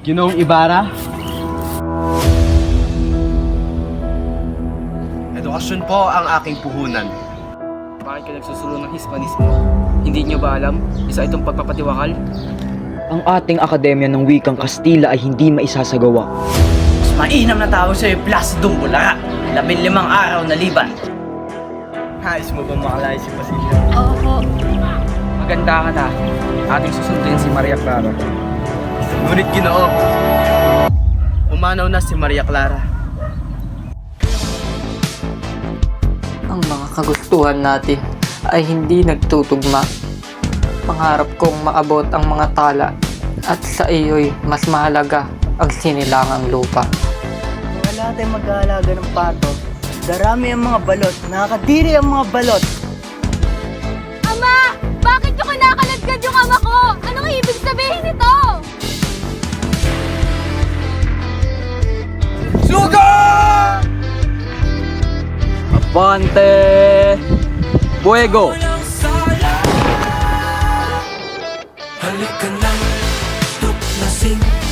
Ginoong Ibarra? Edukasyon po ang aking puhunan. Bakit ka nagsusulo ng Hispanismo? Hindi nyo ba alam? Isa itong pagpapatiwakal? Ang ating akademya ng wikang Kastila ay hindi maisasagawa. Mas mainam na tawag sa'yo Placidong Bulara. 15 araw na liban. Nais mo ba makalaya si Basilio? Oo po. Maganda ka na. Ating susundin si Maria Clara. Ngunit Ginoo, umanaw na si Maria Clara. Ang mga kagustuhan natin ay hindi nagtutugma. Pangarap kong maabot ang mga tala at sa iyo'y mas mahalaga ang sinilangang lupa. Wala tayong mag-aalaga ng pato. Darami ang mga balot. Nakakadiri ang mga balot. Ama! Bakit yung kinakaladkad yung ama ko? Anong ibig sabihin nito? Avante! Fuego! Halika na, tuklasin